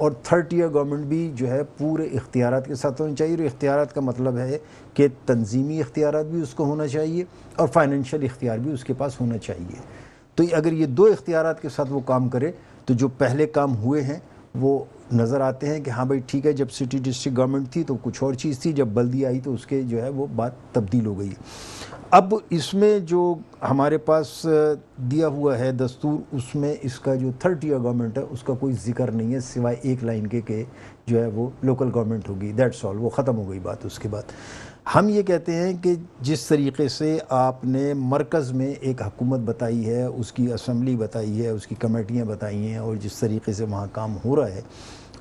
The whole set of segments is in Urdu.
اور تھرڈ ایئر گورنمنٹ بھی جو ہے پورے اختیارات کے ساتھ ہونی چاہیے. اور اختیارات کا مطلب ہے کہ تنظیمی اختیارات بھی اس کو ہونا چاہیے اور فائنینشیل اختیار بھی اس کے پاس ہونا چاہیے. تو اگر یہ دو اختیارات کے ساتھ وہ کام کرے تو جو پہلے کام ہوئے ہیں وہ نظر آتے ہیں کہ ہاں بھائی ٹھیک ہے. جب سٹی ڈسٹرکٹ گورنمنٹ تھی تو کچھ اور چیز تھی, جب بلدی آئی تو اس کے جو ہے وہ بات تبدیل ہو گئی. اب اس میں جو ہمارے پاس دیا ہوا ہے دستور, اس میں اس کا جو تھرڈ ایئر گورنمنٹ ہے اس کا کوئی ذکر نہیں ہے سوائے ایک لائن کے کہ جو ہے وہ لوکل گورنمنٹ ہوگی. دیٹس آل, وہ ختم ہو گئی بات. اس کے بعد ہم یہ کہتے ہیں کہ جس طریقے سے آپ نے مرکز میں ایک حکومت بتائی ہے, اس کی اسمبلی بتائی ہے, اس کی کمیٹیاں بتائی ہیں, اور جس طریقے سے وہاں کام ہو رہا ہے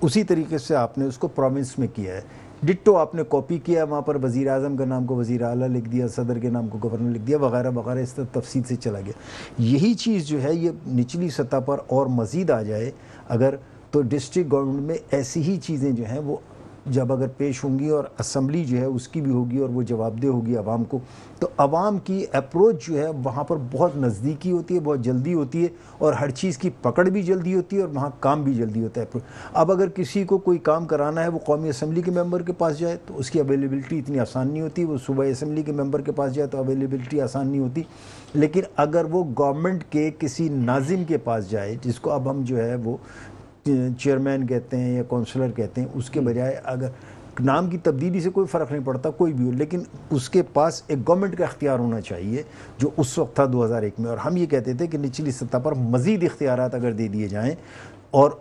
اسی طریقے سے آپ نے اس کو پروونس میں کیا ہے. ڈٹو آپ نے کاپی کیا, وہاں پر وزیر اعظم کا نام کو وزیر اعلیٰ لکھ دیا, صدر کے نام کو گورنر لکھ دیا, وغیرہ وغیرہ, اس طرح تفصیل سے چلا گیا. یہی چیز جو ہے یہ نچلی سطح پر اور مزید آ جائے اگر, تو ڈسٹرکٹ گورنمنٹ میں ایسی ہی چیزیں جو ہیں وہ جب اگر پیش ہوں گی اور اسمبلی جو ہے اس کی بھی ہوگی اور وہ جواب دہ ہوگی عوام کو, تو عوام کی اپروچ جو ہے وہاں پر بہت نزدیکی ہوتی ہے, بہت جلدی ہوتی ہے, اور ہر چیز کی پکڑ بھی جلدی ہوتی ہے اور وہاں کام بھی جلدی ہوتا ہے. اب اگر کسی کو کوئی کام کرانا ہے وہ قومی اسمبلی کے ممبر کے پاس جائے تو اس کی اویلیبلٹی اتنی آسان نہیں ہوتی, وہ صوبائی اسمبلی کے ممبر کے پاس جائے تو اویلیبلٹی آسان نہیں ہوتی. لیکن اگر وہ گورنمنٹ کے کسی ناظم کے پاس جائے, جس کو اب ہم جو ہے وہ چیئرمین کہتے ہیں یا کونسلر کہتے ہیں, اس کے بجائے اگر نام کی تبدیلی سے کوئی فرق نہیں پڑتا کوئی بھی ہو, لیکن اس کے پاس ایک گورنمنٹ کا اختیار ہونا چاہیے جو اس وقت تھا 2001 میں. اور ہم یہ کہتے تھے کہ نچلی سطح پر مزید اختیارات اگر دے دیے جائیں اور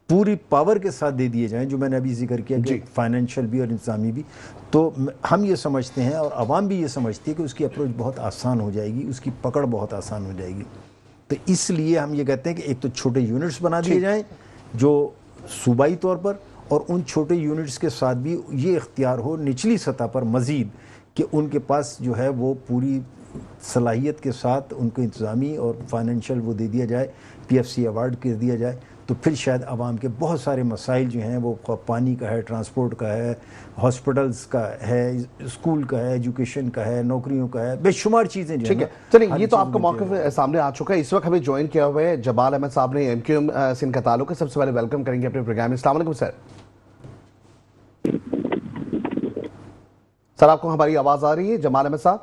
پوری پاور کے ساتھ دے دیے جائیں, جو میں نے ابھی ذکر کیا کہ فائنینشیل بھی اور انتظامی بھی, تو ہم یہ سمجھتے ہیں اور عوام بھی یہ سمجھتی ہے کہ اس کی اپروچ بہت آسان ہو جائے گی, اس کی پکڑ بہت آسان ہو جائے گی. تو اس لیے ہم یہ کہتے ہیں کہ ایک تو چھوٹے یونٹس بنا دیے جائیں جو صوبائی طور پر, اور ان چھوٹے یونٹس کے ساتھ بھی یہ اختیار ہو نچلی سطح پر مزید کہ ان کے پاس جو ہے وہ پوری صلاحیت کے ساتھ ان کو انتظامی اور فائنینشیل وہ دے دیا جائے, پی ایف سی ایوارڈ کر دیا جائے. تو پھر شاید عوام کے بہت سارے مسائل جو ہیں وہ پانی کا ہے, ٹرانسپورٹ کا ہے, ہاسپٹلز کا ہے, اسکول کا ہے, ایجوکیشن کا ہے, نوکریوں کا ہے, بے شمار چیزیں جو ہیں. چلیے یہ تو آپ کا موقف سامنے آ چکا ہے. اس وقت ہمیں جوائن کیا ہوا ہے جمال احمد صاحب نے, ایم کیو ایم سے ان کا تعلق ہے. سب سے پہلے ویلکم کریں گے اپنے پروگرام میں. السلام علیکم سر. سر آپ کو ہماری آواز آ رہی ہے جمال احمد صاحب؟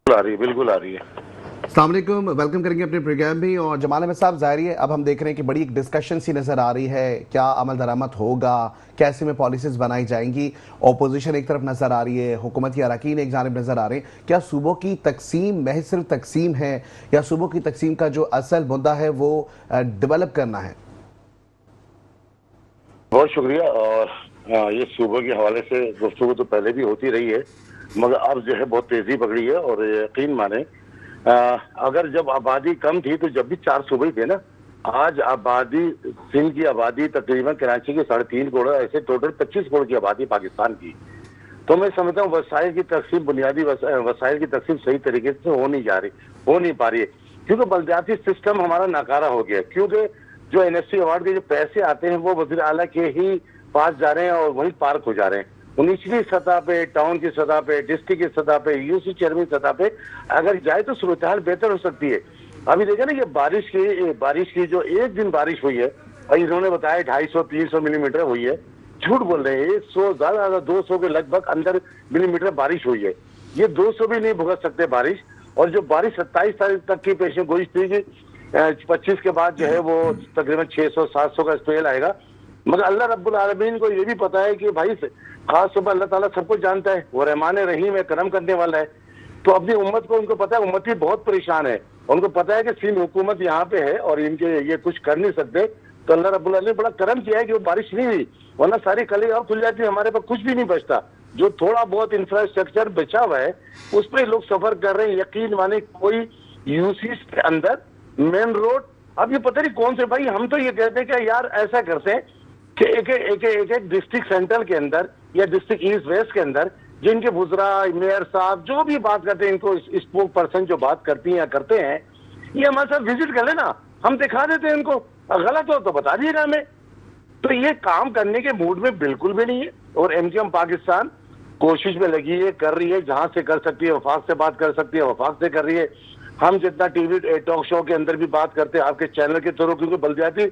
آ رہی ہے, بالکل آ رہی ہے. السلام علیکم, ویلکم کریں گے اپنے پروگرام بھی. اور جمال احمد صاحب ظاہر ہے اب ہم دیکھ رہے ہیں کہ بڑی ایک ڈسکشن سی نظر آ رہی ہے, کیا عمل درآمد ہوگا, کیسے میں پالیسیز بنائی جائیں گی. اپوزیشن ایک طرف نظر آ رہی ہے, حکومتی اراکین ایک جانب نظر آ رہے ہیں. کیا صوبوں کی تقسیم محض صرف تقسیم ہے یا صوبوں کی تقسیم کا جو اصل مدعا ہے وہ ڈیولپ کرنا ہے؟ بہت شکریہ. اور یہ صوبوں کے حوالے سے گفتگو تو پہلے بھی ہوتی رہی ہے, مگر اب جو ہے بہت تیزی پکڑی ہے. اور یقین مانیں اگر جب آبادی کم تھی تو جب بھی 4 صوبے تھے نا, آج آبادی سندھ کی آبادی تقریباً کراچی کے 3.5 کروڑ, ایسے ٹوٹل 25 کروڑ کی آبادی پاکستان کی. تو میں سمجھتا ہوں وسائل کی تقسیم, بنیادی وسائل کی تقسیم صحیح طریقے سے ہو نہیں پا رہی ہے, کیونکہ بلدیاتی سسٹم ہمارا ناکارہ ہو گیا. کیونکہ جو این ایف سی ایوارڈ کے جو پیسے آتے ہیں وہ وزیر اعلیٰ کے ہی پاس جا رہے ہیں اور وہیں پارک ہو جا رہے ہیں. نچلی سطح پہ, ٹاؤن کی سطح پہ, ڈسٹرکٹ کی سطح پہ, یو سی چیئرمین سطح پہ اگر جائے تو صورتحال بہتر ہو سکتی ہے. ابھی دیکھیں نا یہ بارش کی جو ایک دن بارش ہوئی ہے, اور انہوں نے بتایا 250-300 ملی میٹر ہوئی ہے. جھوٹ بول رہے ہیں, 100 زیادہ 200 کے لگ بھگ اندر ملی میٹر بارش ہوئی ہے. یہ 200 بھی نہیں بھگت سکتے بارش. اور جو بارش 27 تاریخ تک کی پیشن گوئی تھی کہ 25 کے بعد جو ہے وہ تقریباً 600-700 کا اسپیل آئے گا. مگر اللہ رب العالمین کو یہ بھی پتا ہے کہ بھائی خاص طور پر اللہ تعالیٰ سب کو جانتا ہے, وہ رحمان رحیم ہے, کرم کرنے والا ہے. تو اپنی امت کو, ان کو پتا ہے امت بھی بہت پریشان ہے, ان کو پتا ہے کہ سندھ حکومت یہاں پہ ہے اور ان کے یہ کچھ کر نہیں سکتے. تو اللہ رب العالمین نے بڑا کرم کیا ہے کہ وہ بارش نہیں ہوئی, ورنہ ساری کلی اور کھل جاتی, ہمارے پاس کچھ بھی نہیں بچتا. جو تھوڑا بہت انفراسٹرکچر بچا ہوا ہے اس پہ لوگ سفر کر رہے ہیں. یقین مانے کوئی یوسیز کے اندر مین روڈ, اب یہ پتہ نہیں کون سے, بھائی ہم تو یہ کہتے ہیں کہ یار ایسا کرتے ہیں کہ ایک ڈسٹرکٹ سینٹرل کے اندر یا ڈسٹرکٹ ایسٹ ویسٹ کے اندر جن کے وزراء, میئر صاحب جو بھی بات کرتے ہیں, ان کو اسپوک پرسن جو بات کرتی ہیں یا کرتے ہیں, یہ ہمارے ساتھ وزٹ کر لیں نا, ہم دکھا دیتے ہیں ان کو. غلط ہو تو بتا دیے گا ہمیں. تو یہ کام کرنے کے موڈ میں بالکل بھی نہیں ہے. اور ایم کیو ایم پاکستان کوشش میں لگی ہے, کر رہی ہے, جہاں سے کر سکتی ہے, وفاق سے بات کر سکتی ہے وفاق سے کر رہی ہے, ہم جتنا ٹی وی ٹاک شو کے اندر بھی بات کرتے ہیں آپ کے چینل کے تھرو، کیونکہ بلدیاتی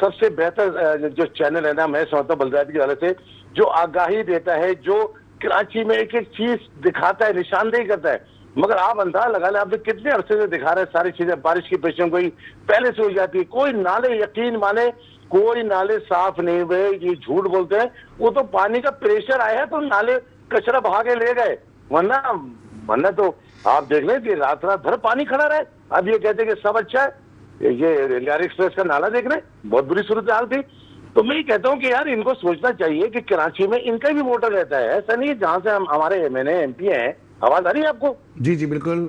سب سے بہتر جو چینل ہے نا، میں سمجھتا ہوں بلدیاتی کے حوالے سے جو آگاہی دیتا ہے، جو کراچی میں ایک ایک چیز دکھاتا ہے، نشاندہی کرتا ہے. مگر آپ اندازہ لگا لیں، آپ نے کتنے عرصے سے دکھا رہے ہیں ساری چیزیں، بارش کی پیشن گوئی پہلے سے ہو جاتی ہے، کوئی نالے یقین مانے کوئی نالے صاف نہیں ہوئے. یہ جھوٹ بولتے ہیں، وہ تو پانی کا پریشر آیا ہے تو نالے کچرا بہا کے لے گئے، ورنہ تو آپ دیکھ لیں کہ رات بھر پانی کھڑا رہے. اب یہ کہتے ہیں کہ سب اچھا ہے. یہ لیار ایکسپریس کا نالا دیکھ رہے ہیں، بہت بری صورتحال تھی. تو میں یہ کہتا ہوں کہ یار ان کو سوچنا چاہیے کہ کراچی میں ان کا بھی ووٹر رہتا ہے. ایسا نہیں ہے جہاں سے ہمارے M N A M P ہیں، آواز آ رہی ہے آپ کو؟ جی جی بالکل.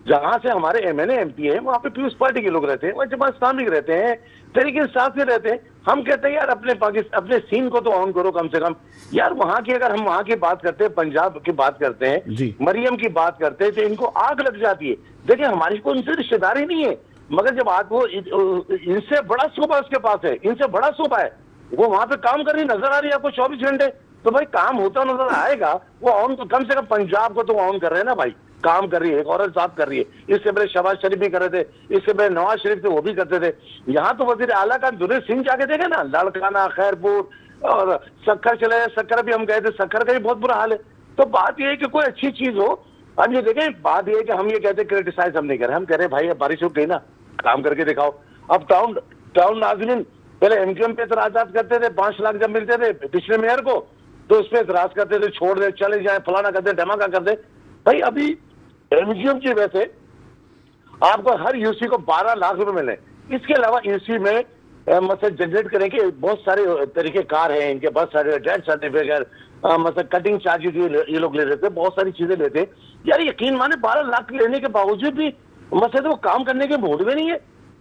جہاں سے ہمارے M N A M P ہیں وہاں پہ پیپلز پارٹی کے لوگ رہتے ہیں، وہاں جماعت اسلامی کے رہتے ہیں، تحریک انصاف کے رہتے ہیں. ہم کہتے ہیں یار اپنے سین کو تو آن کرو کم سے کم. یار وہاں کی اگر ہم وہاں کی بات کرتے ہیں، پنجاب کی بات کرتے ہیں، جی مریم کی بات کرتے ہیں، تو ان کو آگ لگ جاتی ہے. دیکھیں ہماری کوئی ان سے رشتہ داری نہیں ہے، مگر جب آپ کو ان سے بڑا صوبہ اس کے پاس ہے، ان سے بڑا صوبہ ہے، وہ وہاں پہ کام کر رہی نظر آ رہی ہے آپ کو 24 گھنٹے. تو بھائی کام ہوتا نظر آئے گا. وہ آن کم سے کم پنجاب کو تو آن کر رہے ہیں نا بھائی، کام کر رہی ہے، ایک عورت صاحب کر رہی ہے. اس سے پہلے شہباز شریف بھی کر رہے تھے، اس سے پہلے نواز شریف تھے وہ بھی کرتے تھے. یہاں تو وزیر اعلیٰ کا درے سنگھ جا کے دیکھے نا، لاڑکانہ، خیرپور اور سکھر چلے جائے. سکھر بھی ہم گئے تھے، سکھر کا بھی بہت برا حال ہے. تو بات یہ ہے کہ کوئی اچھی چیز ہو. اب یہ دیکھیں بات یہ ہے کہ ہم یہ کہتے ہیں کریٹیسائز ہم نہیں کر رہے، ہم کہہ رہے ہیں بھائی اب بارش ہو گئی نا، کام کر کے دکھاؤ. اب ٹاؤن ناظرین پہلے ایم کیو ایم پہ اعتراضات کرتے تھے، 5 لاکھ جب ملتے تھے پچھلے میئر کو تو اس پہ اعتراض کرتے تھے، چھوڑ دے چلے جائیں فلانا کرتے دھماکہ کر دے. بھائی ابھی ایم کیو ایم کی وجہ سے آپ کو ہر یو سی کو 12 لاکھ روپے ملے. اس کے علاوہ یو سی میں مثلا جنریٹ کریں کہ بہت سارے طریقے کار ہیں ان کے، بس سرٹیفکیٹ، ڈیتھ سرٹیفکیٹ، مثلا کٹنگ چارجز یہ لوگ لے لیتے، بہت ساری چیزیں لیتے. یار یقین مانے 12 لاکھ لینے کے باوجود بھی مسئلہ وہ کام کرنے کے موڈ میں نہیں ہے.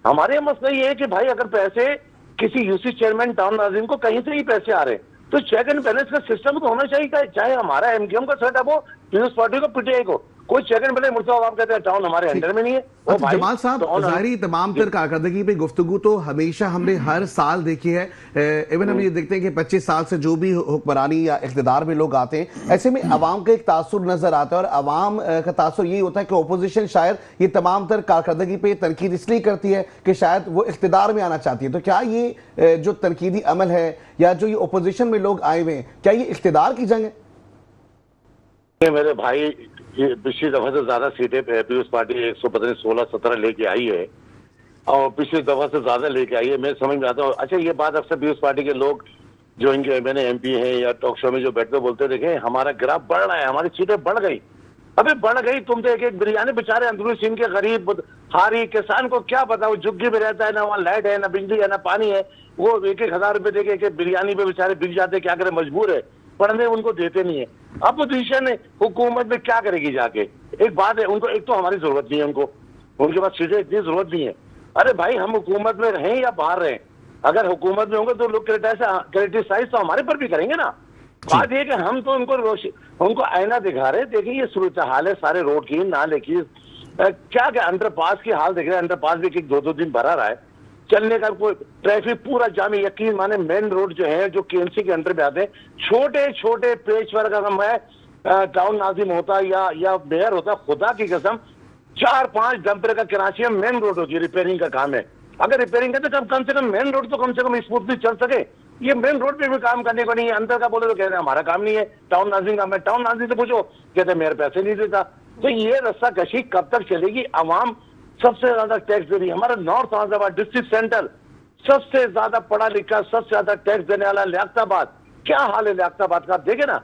ہمارے مسئلہ یہ ہے کہ بھائی اگر پیسے کسی یو سی چیئرمین ٹاؤن ناظرین کو کہیں سے ہی پیسے آ رہے ہیں تو چیک اینڈ بیلنس کا سسٹم تو ہونا چاہیے، چاہے ہمارا ایم کیو ایم کا سیٹ اپ ہو، پیپلز پارٹی کو، پی ٹی آئی کو. کوئی چیک اینڈ بیلنس مرتبہ آپ کہتے ہیں ٹاؤن ہمارے انڈر میں نہیں ہے. جمال صاحب، ظاہری تمام تر کارکردگی پہ گفتگو تو ہمیشہ ہم نے ہر سال دیکھی ہے. ایون ہم یہ دیکھتے ہیں کہ 25 سال سے جو بھی حکمرانی یا اقتدار میں لوگ آتے ہیں، ایسے میں عوام کا ایک تاثر نظر آتا ہے، اور عوام کا تاثر یہی ہوتا ہے کہ اپوزیشن شاید یہ تمام تر کارکردگی پہ تنقید اس لیے کرتی ہے کہ شاید وہ اقتدار میں آنا چاہتی ہے. تو کیا یہ جو تنقیدی عمل ہے یا جو یہ اپوزیشن میں لوگ آئے ہوئے ہیں، کیا یہ اقتدار کی جنگ ہے؟ میرے بھائی پچھلی دفعہ سے زیادہ سیٹیں پیپلز پارٹی 16-17 لے کے آئی ہے، اور پچھلی دفعہ سے زیادہ لے کے آئی ہے. میں سمجھ میں آتا ہوں. اچھا یہ بات اکثر پیپلز پارٹی کے لوگ جو ان کے M N A M P ہیں یا ٹاک شو میں جو بیٹھتے بولتے دیکھیں ہمارا گراف بڑھ رہا ہے، ہماری سیٹیں بڑھ گئی. ابھی بڑھ گئی تم تو ایک ایک بریانی بےچارے اندرونی سندھ کے غریب ہاری کسان کو کیا پتا، وہ جھگی میں رہتا ہے، نہ وہاں لائٹ ہے، نہ بجلی ہے، نہ پانی ہے. وہ 1,000 روپے دے کے ایک بریانی پہ بےچارے بک جاتے، کیا کرے مجبور ہے، پڑھنے ان کو دیتے نہیں ہے. اپوزیشن حکومت میں کیا کرے گی جا کے؟ ایک بات ہے، ان کو ایک تو ہماری ضرورت نہیں ہے، ان کے پاس سیٹیں اتنی ضرورت نہیں ہے. ارے بھائی ہم حکومت میں رہیں یا باہر رہیں، اگر حکومت میں ہوں گے تو لوگ کریٹیسائز تو ہمارے پر بھی کریں گے نا. بات یہ کہ ہم تو ان کو آئینہ دکھا رہے. دیکھیں یہ صورتحال ہے سارے روڈ کی، نالے کی، کیا انڈر پاس کی حال دیکھ رہے ہیں. انڈر پاس بھی 2 دن بھرا رہا ہے، چلنے کا کوئی ٹریفک پورا جام. یقین مانے مین روڈ جو ہیں جو کے ایم سی کے انڈر پہ آتے ہیں، چھوٹے چھوٹے پیچ ورک اگر میں ٹاؤن ناظم ہوتا یا میئر ہوتا، خدا کی قسم 4-5 ڈمپر کا کراچی میں مین روڈ ہوتی ہے، ریپیئرنگ کا کام ہے. اگر ریپیئرنگ ہے تو کم سے کم مین روڈ تو کم سے کم اسموتھلی چل سکے. یہ مین روڈ پہ بھی کام کرنے کو نہیں ہے. اندر کا بولے تو کہتے ہیں ہمارا کام نہیں ہے، ٹاؤن ناظرین کا. میں ٹاؤن ناظرین سے پوچھو کہتے ہیں میرے پیسے نہیں دیتا. تو یہ رستہ کشی کب تک چلے گی؟ عوام سب سے زیادہ ٹیکس دے رہی ہے. ہمارا نارتھ احمد آباد ڈسٹرکٹ سینٹر سب سے زیادہ پڑھا لکھا، سب سے زیادہ ٹیکس دینے والا لیاقت آباد. کیا حال ہے لیاقت آباد کا؟ آپ دیکھیں نا،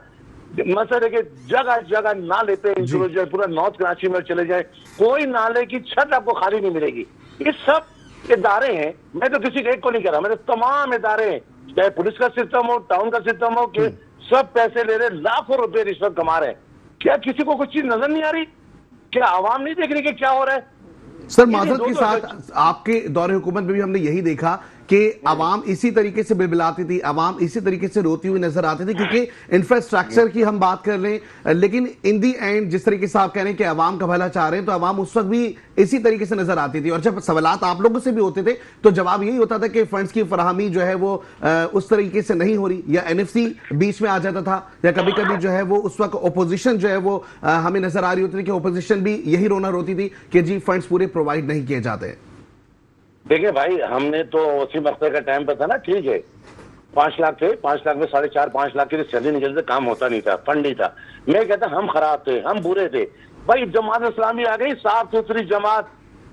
مسئلہ کہ جگہ جگہ نالے پہ پورا نارتھ کراچی میں چلے جائے، کوئی نالے کی چھت آپ کو خالی نہیں ملے گی. یہ سب ادارے ہیں، میں تو کسی ایک کو نہیں کہہ رہا، میرے تمام ادارے ہیں، چاہے پولیس کا سسٹم ہو، ٹاؤن کا سسٹم ہو، کہ سب پیسے لے رہے، لاکھوں روپے رشوت کما رہے ہیں. کیا کسی کو کوئی چیز نظر نہیں آ رہی؟ کیا عوام نہیں دیکھ رہی کہ کیا ہو رہا ہے؟ سر معذرت کے ساتھ آپ کے دور حکومت میں بھی ہم نے یہی دیکھا کہ عوام اسی طریقے سے بلبلاتی تھی, عوام اسی طریقے سے روتی ہوئی نظر آتی تھی, کیونکہ انفراسٹرکچر کی ہم بات کر رہے ہیں, لیکن ان دی اینڈ جس طریقے سے آپ کہہ رہے ہیں کہ عوام کا بھلا چاہ رہے ہیں, تو عوام اس وقت بھی اسی طریقے سے نظر آتی تھی. اور جب سوالات آپ لوگوں سے بھی ہوتے تھے تو جواب یہی ہوتا تھا کہ فنڈز کی فراہمی جو ہے وہ اس طریقے سے نہیں ہو رہی, یا این ایف سی بیچ میں آ جاتا تھا, یا کبھی کبھی جو ہے وہ اس وقت اپوزیشن جو ہے وہ ہمیں نظر آ رہی ہوتی تھی کہ اپوزیشن بھی یہی رونا روتی تھی کہ جی فنڈز پورے پرووائڈ نہیں کیے جاتے. دیکھیں بھائی, ہم نے تو اسی مقصد کا ٹائم پہ تھا نا, ٹھیک ہے 5 لاکھ تھے, 5 لاکھ میں 4.5-5 لاکھ کی سیلری نکلتے, کام ہوتا نہیں تھا, فنڈ نہیں تھا. میں کہتا ہم خراب تھے, ہم برے تھے. بھائی جماعت اسلامی آ گئی, صاف ستھری جماعت,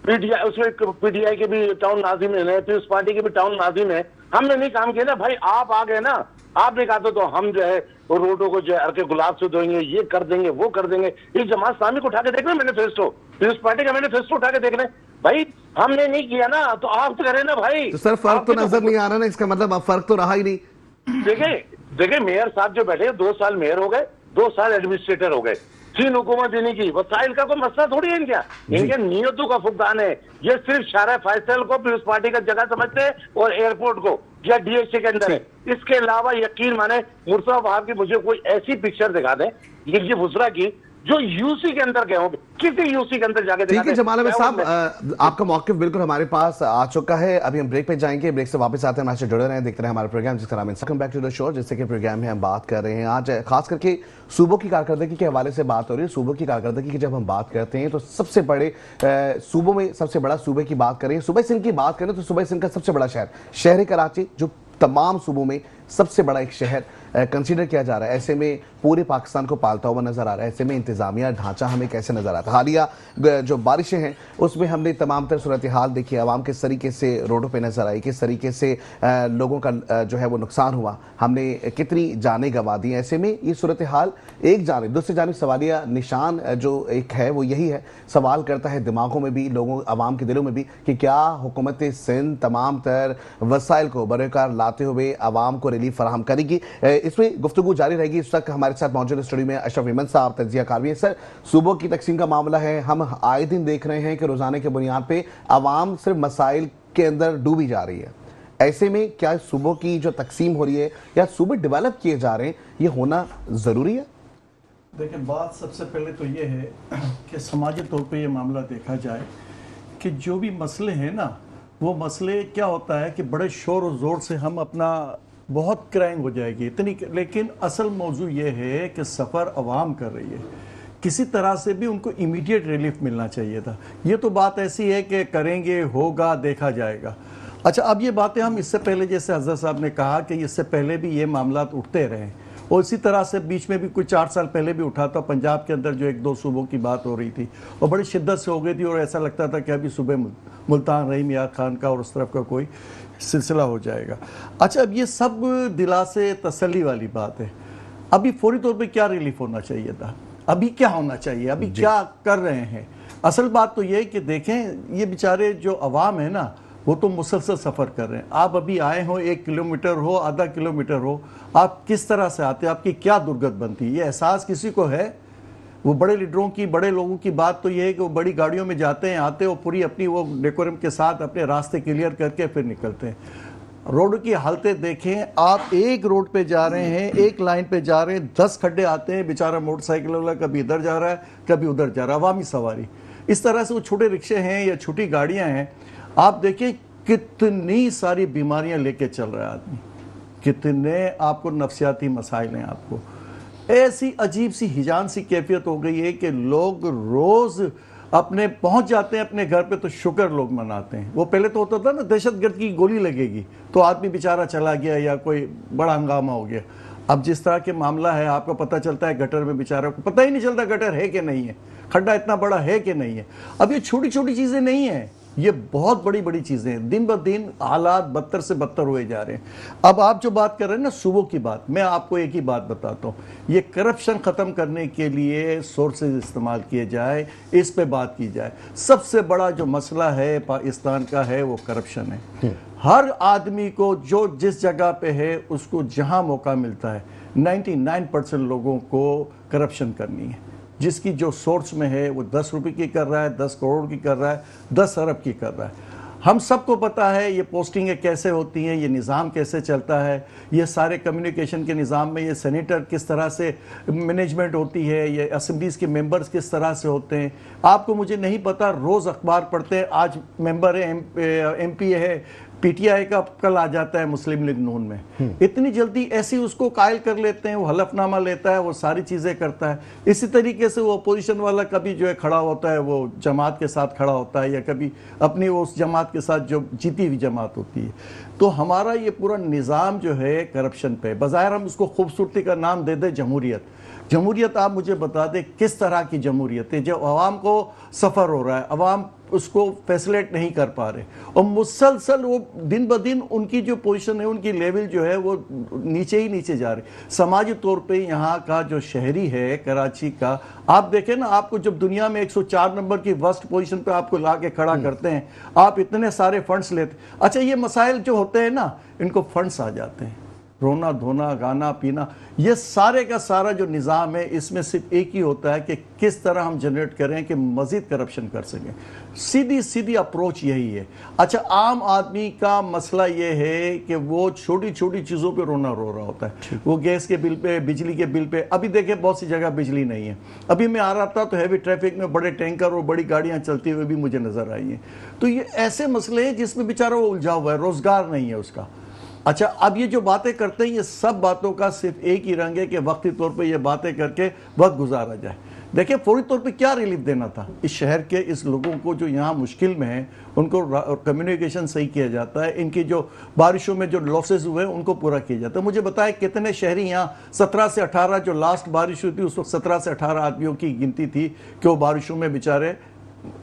پی ڈی آئی, اس میں پی ڈی آئی کے بھی ٹاؤن ناظم ہیں, پیپلز پارٹی کے بھی ٹاؤن ناظم ہیں. ہم نے نہیں کام کیا نا بھائی, آپ آ گئے نا, آپ نے کہا تو ہم جو ہے وہ روڈوں کو جو ہے کے گلاب سے دھوئیں گے, یہ کر دیں گے, وہ کر دیں گے. اس جماعت اسلامی کو اٹھا کے دیکھ لیں مینیفیسٹو, پیپلز پارٹی کا مینیفیسٹو اٹھا کے دیکھ لیں. بھائی ہم نے نہیں کیا نا, تو آپ تو کریں نا بھائی. تو سر فرق تو نظر نہیں آ رہا نا, اس کا مطلب اب فرق تو رہا ہی نہیں. دیکھیں میئر صاحب جو بیٹھے 2 سال میئر ہو گئے, 2 سال ایڈمنسٹریٹر ہو گئے, 3 حکومت دینے کی, وسائل کا کوئی مسئلہ تھوڑی ہے ان کے نیتوں کا فقدان ہے. یہ صرف شارع فیصل کو پیپلز پارٹی کا جگہ سمجھتے ہیں اور ایئرپورٹ کو یا ڈی ایچ اے کے اندر ہے. اس کے علاوہ یقین مانے مرتضیٰ وہاب کی مجھے کوئی ایسی پکچر دکھا دیں یہ وزرا کی جو یو سی کے اندر گئے ہوں, کسی یو سی کے اندر جا کے ٹھیک ہے. جمال احمد صاحب, آپ کا موقف بالکل ہمارے پاس آ چکا ہے. ابھی ہم بریک پہ جائیں گے, بریک سے واپس آتے ہیں, ہمارے سے جڑے رہیں, دیکھتے رہیں ہمارا پروگرام جس کا نام ہے ویلکم بیک ٹو دی شو, جس سے کہ پروگرام میں ہم بات کر رہے ہیں آج خاص کر کے صوبوں کی کارکردگی کے حوالے سے بات ہو رہی ہے. صوبوں کی کارکردگی کی جب ہم بات کرتے ہیں تو سب سے بڑے صوبوں میں سب سے بڑا صوبے کی بات کریں, صوبہ سندھ کی بات کریں تو صوبہ سندھ کا سب سے بڑا شہر کراچی, جو تمام صوبوں میں سب سے بڑا ایک شہر کنسیڈر کیا جا رہا ہے. ایسے میں پورے پاکستان کو پالتا ہوا نظر آ رہا ہے. ایسے میں انتظامیہ ڈھانچہ ہمیں کیسے نظر آتا ہے. حالیہ جو بارشیں ہیں اس میں ہم نے تمام تر صورتحال دیکھی, عوام کس طریقے سے روڈوں پہ نظر آئی, کس طریقے سے لوگوں کا جو ہے وہ نقصان ہوا, ہم نے کتنی جانیں گنوا دی. ایسے میں یہ صورتحال ایک جانب, دوسری جانب سوالیہ نشان جو ایک ہے وہ یہی ہے, سوال کرتا ہے دماغوں میں بھی, لوگوں عوام کے دلوں میں بھی, کہ کیا حکومت سندھ تمام تر وسائل کو بروکار لاتے ہوئے عوام کو ریلیف فراہم کرے گی. اس میں گفتگو جاری رہے گی. اس وقت ہمارے ساتھ موجود اسٹوڈیو میں اشرف ایمن صاحب, تجزیہ کار بھی ہیں. سر, صوبوں کی تقسیم کا معاملہ ہے, ہم آئے دن دیکھ رہے ہیں کہ روزانہ کے بنیاد پہ عوام صرف مسائل کے اندر ڈوبی جا رہی ہے. ایسے میں کیا صوبوں کی جو تقسیم ہو رہی ہے یا صوبے ڈیولپ کیے جا رہے ہیں, یہ ہونا ضروری ہے؟ دیکھیں, بات سب سے پہلے تو یہ ہے کہ سماجی طور پہ یہ معاملہ دیکھا جائے کہ جو بھی مسئلے ہیں نا, وہ مسئلے کیا ہوتا ہے کہ بڑے شور و زور سے ہم اپنا بہت کرائنگ ہو جائے گی اتنی, لیکن اصل موضوع یہ ہے کہ سفر عوام کر رہی ہے. کسی طرح سے بھی ان کو امیڈیٹ ریلیف ملنا چاہیے تھا. یہ تو بات ایسی ہے کہ کریں گے, ہوگا, دیکھا جائے گا. اچھا, اب یہ باتیں ہم اس سے پہلے, جیسے حضرت صاحب نے کہا کہ اس سے پہلے بھی یہ معاملات اٹھتے رہے, اور اسی طرح سے بیچ میں بھی کوئی 4 سال پہلے بھی اٹھا تھا. پنجاب کے اندر جو 1-2 صوبوں کی بات ہو رہی تھی اور بڑی شدت سے ہو گئی تھی, اور ایسا لگتا تھا کہ ابھی صوبے ملتان رحیم یار خان کا اور اس طرف کا کوئی سلسلہ ہو جائے گا. اچھا, اب یہ سب دلا سے تسلی والی بات ہے. ابھی فوری طور پہ کیا ریلیف ہونا چاہیے تھا, ابھی کیا ہونا چاہیے, ابھی کیا کر رہے ہیں؟ اصل بات تو یہ کہ دیکھیں, یہ بیچارے جو عوام ہے نا, وہ تو مسلسل سفر کر رہے ہیں. آپ ابھی آئے ہو, 1 کلومیٹر ہو, آدھا کلومیٹر ہو, آپ کس طرح سے آتے, آپ کی کیا درگت بنتی, یہ احساس کسی کو ہے؟ وہ بڑے لیڈروں کی, بڑے لوگوں کی بات تو یہ ہے کہ وہ بڑی گاڑیوں میں جاتے ہیں, آتے, وہ پوری اپنی وہ ڈیکورم کے ساتھ اپنے راستے کلیئر کر کے پھر نکلتے ہیں. روڈ کی حالتیں دیکھیں آپ, ایک روڈ پہ جا رہے ہیں, ایک لائن پہ جا رہے ہیں, 10 کھڈے آتے ہیں, بیچارہ موٹر سائیکل والا کبھی ادھر جا رہا ہے, کبھی ادھر جا رہا ہے, عوامی سواری. اس طرح سے وہ چھوٹے رکشے ہیں یا چھوٹی گاڑیاں ہیں, آپ دیکھیں کتنی ساری بیماریاں لے کے چل رہا ہے آدمی, کتنے آپ کو نفسیاتی مسائل ہیں. آپ کو ایسی عجیب سی ہجان سی کیفیت ہو گئی ہے کہ لوگ روز اپنے پہنچ جاتے ہیں اپنے گھر پہ تو شکر لوگ مناتے ہیں. وہ پہلے تو ہوتا تھا نا, دہشت گرد کی گولی لگے گی تو آدمی بیچارہ چلا گیا یا کوئی بڑا ہنگامہ ہو گیا. اب جس طرح کے معاملہ ہے, آپ کو پتہ چلتا ہے گٹر میں بیچارہ کو پتہ ہی نہیں چلتا گٹر ہے کہ نہیں ہے, کھڈا اتنا بڑا ہے کہ نہیں ہے. اب یہ چھوٹی چھوٹی چیزیں نہیں ہیں, یہ بہت بڑی بڑی چیزیں ہیں. دن بہ دن حالات بدتر سے بدتر ہوئے جا رہے ہیں. اب آپ جو بات کر رہے ہیں نا صوبوں کی بات, میں آپ کو ایک ہی بات بتاتا ہوں, یہ کرپشن ختم کرنے کے لیے سورسز استعمال کیے جائے, اس پہ بات کی جائے. سب سے بڑا جو مسئلہ ہے پاکستان کا ہے وہ کرپشن ہے. ہر آدمی کو جو جس جگہ پہ ہے اس کو جہاں موقع ملتا ہے, 99% لوگوں کو کرپشن کرنی ہے. جس کی جو سورس میں ہے وہ 10 روپے کی کر رہا ہے, 10 کروڑ کی کر رہا ہے, 10 ارب کی کر رہا ہے. ہم سب کو پتا ہے یہ پوسٹنگیں کیسے ہوتی ہیں, یہ نظام کیسے چلتا ہے, یہ سارے کمیونیکیشن کے نظام میں یہ سینیٹر کس طرح سے مینجمنٹ ہوتی ہے, یہ اسمبلیز کے ممبرز کس طرح سے ہوتے ہیں. آپ کو مجھے نہیں پتا, روز اخبار پڑھتے ہیں, آج ممبر ہے ایم پی ہے پی ٹی آئی کا, کل آ جاتا ہے مسلم لیگ نون میں. اتنی جلدی ایسی اس کو قائل کر لیتے ہیں, وہ حلف نامہ لیتا ہے, وہ ساری چیزیں کرتا ہے. اسی طریقے سے وہ اپوزیشن والا کبھی جو ہے کھڑا ہوتا ہے وہ جماعت کے ساتھ کھڑا ہوتا ہے, یا کبھی اپنی اس جماعت کے ساتھ جو جیتی ہوئی جماعت ہوتی ہے. تو ہمارا یہ پورا نظام جو ہے کرپشن پہ, بظاہر ہم اس کو خوبصورتی کا نام دے دیں جمہوریت. جمہوریت آپ مجھے بتا دیں کس طرح کی جمہوریت ہے, جو عوام کو سفر ہو رہا ہے, عوام اس کو فیسلیٹ نہیں کر پا رہے, اور مسلسل وہ دن بدن ان کی جو پوزیشن ہے, ان کی لیول جو ہے وہ نیچے ہی نیچے جا رہی. سماجی طور پہ یہاں کا جو شہری ہے کراچی کا, آپ دیکھیں نا, آپ کو جب دنیا میں 104 نمبر کی ورسٹ پوزیشن پہ آپ کو لا کے کھڑا کرتے ہیں, آپ اتنے سارے فنڈز لیتے. اچھا یہ مسائل جو ہوتے ہیں نا, ان کو فنڈز آ جاتے ہیں, رونا دھونا گانا پینا, یہ سارے کا سارا جو نظام ہے اس میں صرف ایک ہی ہوتا ہے کہ کس طرح ہم جنریٹ کریں کہ مزید کرپشن کر سکیں. سیدھی اپروچ یہی ہے. اچھا عام آدمی کا مسئلہ یہ ہے کہ وہ چھوٹی چھوٹی چیزوں پہ رونا رو رہا ہوتا ہے, وہ گیس کے بل پہ, بجلی کے بل پہ. ابھی دیکھیں بہت سی جگہ بجلی نہیں ہے, ابھی میں آ رہا تھا تو ہیوی ٹریفک میں بڑے ٹینکر اور بڑی گاڑیاں چلتی ہوئے بھی مجھے نظر آئی ہیں. تو یہ ایسے مسئلے ہیں جس میں بیچارہ وہ الجھا ہوا ہے, روزگار نہیں ہے اس کا. اچھا اب یہ جو باتیں کرتے ہیں, یہ سب باتوں کا صرف ایک ہی رنگ ہے کہ وقتی طور پہ یہ باتیں کر کے وقت گزارا جائے. دیکھیں فوری طور پہ کیا ریلیف دینا تھا اس شہر کے اس لوگوں کو جو یہاں مشکل میں ہیں, ان کو کمیونیکیشن صحیح کیا جاتا ہے, ان کی جو بارشوں میں جو لاسز ہوئے ہیں ان کو پورا کیا جاتا ہے. مجھے بتائیں کتنے شہری یہاں 17 سے 18 جو لاسٹ بارش ہوئی تھی اس وقت 17 سے 18 آدمیوں کی گنتی تھی کہ وہ بارشوں میں بیچارے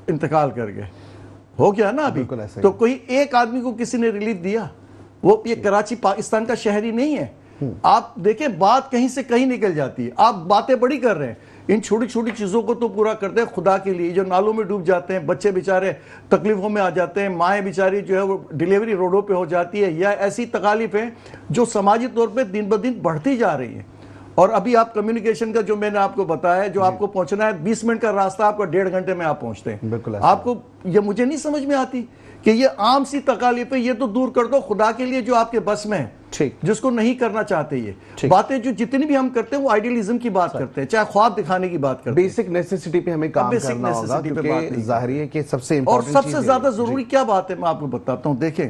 انتقال کر گئے. ہو گیا نا ابھی, تو کوئی ایک آدمی کو کسی نے ریلیف دیا؟ وہ یہ کراچی پاکستان کا شہری نہیں ہے. آپ دیکھیں بات کہیں سے کہیں نکل جاتی ہے, آپ باتیں بڑی کر رہے ہیں, ان چھوٹی چھوٹی چیزوں کو تو پورا کرتے ہیں خدا کے لیے. جو نالوں میں ڈوب جاتے ہیں بچے بیچارے, تکلیفوں میں آ جاتے ہیں, مائیں بیچاری جو ہے وہ ڈیلیوری روڈوں پہ ہو جاتی ہے, یا ایسی تکالیفیں جو سماجی طور پہ دن بدن بڑھتی جا رہی ہیں. اور ابھی آپ کمیونیکیشن کا جو میں نے آپ کو بتایا, جو آپ کو پہنچنا ہے 20 منٹ کا راستہ آپ کا 1.5 گھنٹے میں آپ پہنچتے ہیں. آپ کو یہ مجھے نہیں سمجھ میں آتی کہ یہ عام سی تکالیف ہے, یہ تو دور کر دو خدا کے لیے جو آپ کے بس میں ہے, جس کو نہیں کرنا چاہتے. یہ باتیں جو جتنی بھی ہم کرتے ہیں وہ آئیڈیلزم کی بات کرتے ہیں, چاہے خواب دکھانے کی بات کرتے ہیں. بیسک نیسیسٹی پہ ہمیں کام کرنا ہوگا, کیونکہ ظاہری ہے کہ سب سے امپورٹنٹ اور سب سے زیادہ ضروری کیا بات ہے میں آپ کو بتاتا ہوں. دیکھیں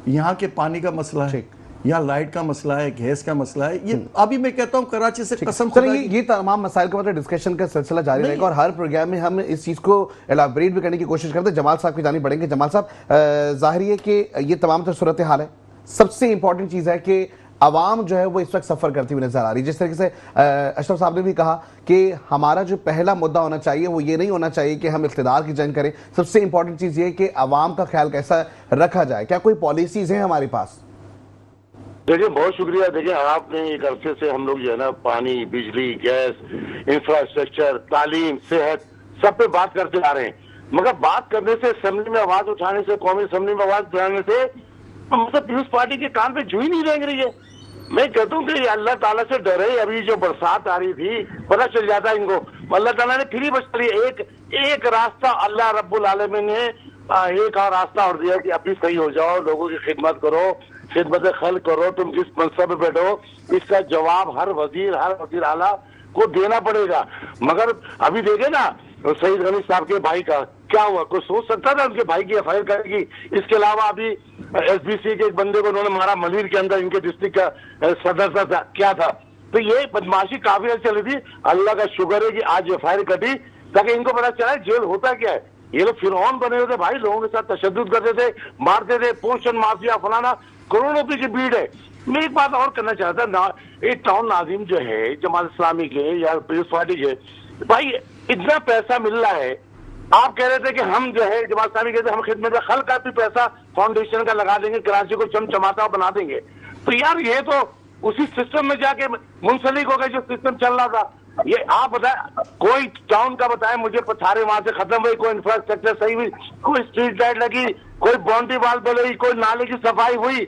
یہاں کے پانی کا مسئلہ ہے, یا لائٹ کا مسئلہ ہے, گیس کا مسئلہ ہے. یہ ابھی میں کہتا ہوں کراچی سے قسم خدا یہ تمام مسائل کے بعد ڈسکشن کا سلسلہ جاری رہے گا, اور ہر پروگرام میں ہم اس چیز کو ایلیبریٹ بھی کرنے کی کوشش کرتے ہیں. جمال صاحب کی جانب بڑھیں گے. جمال صاحب, ظاہری ہے کہ یہ تمام تر صورتحال ہے, سب سے امپورٹنٹ چیز ہے کہ عوام جو ہے وہ اس وقت سفر کرتی ہوئی نظر آ رہی ہے. جس طریقے سے اشرف صاحب نے بھی کہا کہ ہمارا جو پہلا مدعا ہونا چاہیے وہ یہ نہیں ہونا چاہیے کہ ہم اقتدار کی جنگ کریں. سب سے امپورٹنٹ چیز یہ ہے کہ عوام کا خیال کیسا رکھا جائے. کیا کوئی پالیسیز ہیں ہمارے پاس؟ دیکھیں بہت شکریہ. دیکھیں آپ نے ایک عرصے سے ہم لوگ جو ہے نا پانی, بجلی, گیس, انفراسٹرکچر, تعلیم, صحت سب پہ بات کرتے آ رہے ہیں, مگر بات کرنے سے, اسمبلی میں آواز اٹھانے سے, قومی اسمبلی میں آواز اٹھانے سے مطلب پیپلز پارٹی کے کان پہ جو ہی نہیں رنگ رہی ہے. میں کہتا ہوں کہ اللہ تعالیٰ سے ڈرے. ابھی جو برسات آ رہی تھی پتہ چل جاتا ہے ان کو, اللہ تعالیٰ نے پھر ہی بچ لی. ایک راستہ اللہ رب العالمین نے ایک اور راستہ اور دیا کہ اب بھی صحیح ہو جاؤ, لوگوں کی خدمت کرو, خدمت خلق کرو, تم جس منصب پہ بیٹھو اس کا جواب ہر وزیر اعلیٰ کو دینا پڑے گا. مگر ابھی دیکھیں نا سعید غنی صاحب کے بھائی کا کیا ہوا, کوئی سوچ سکتا تھا ان کے بھائی کی FIR کرے گی؟ اس کے علاوہ ابھی SBC کے ایک بندے کو انہوں نے مارا, ملیر کے اندر, ان کے ڈسٹرکٹ کا صدر تھا, کیا تھا. تو یہ بدماشی کافی چل رہی تھی. اللہ کا شکر ہے کہ آج FIR کٹی تاکہ ان کو پتا چلا جیل ہوتا کیا ہے. یہ لوگ فرعون بنے ہوئے تھے بھائی, لوگوں کے ساتھ تشدد کرتے تھے, مارتے تھے, پوشن مافیا فلانا, کروڑوں روپے کی بھیڑ ہے. میں ایک بات اور کرنا چاہتا تھا, ایک ٹاؤن ناظم جو ہے جماعت اسلامی کے یا پیپلز پارٹی کے, بھائی اتنا پیسہ مل رہا ہے, آپ کہہ رہے تھے کہ ہم جو ہے جماعت اسلامی کہتے ہیں ہم خدمت خلق کا بھی پیسہ فاؤنڈیشن کا لگا دیں گے, کراچی کو چمچماتا بنا دیں گے. تو یار یہ تو اسی سسٹم میں جا کے منسلک ہو گئے جو سسٹم چل رہا تھا. یہ آپ بتائیں, کوئی ٹاؤن کا بتائیں مجھے, پتھارے وہاں سے ختم ہوئی, کوئی انفراسٹرکچر صحیح ہوئی, کوئی اسٹریٹ لائٹ لگی, کوئی باؤنڈری وال بنی, کوئی نالے کی صفائی ہوئی,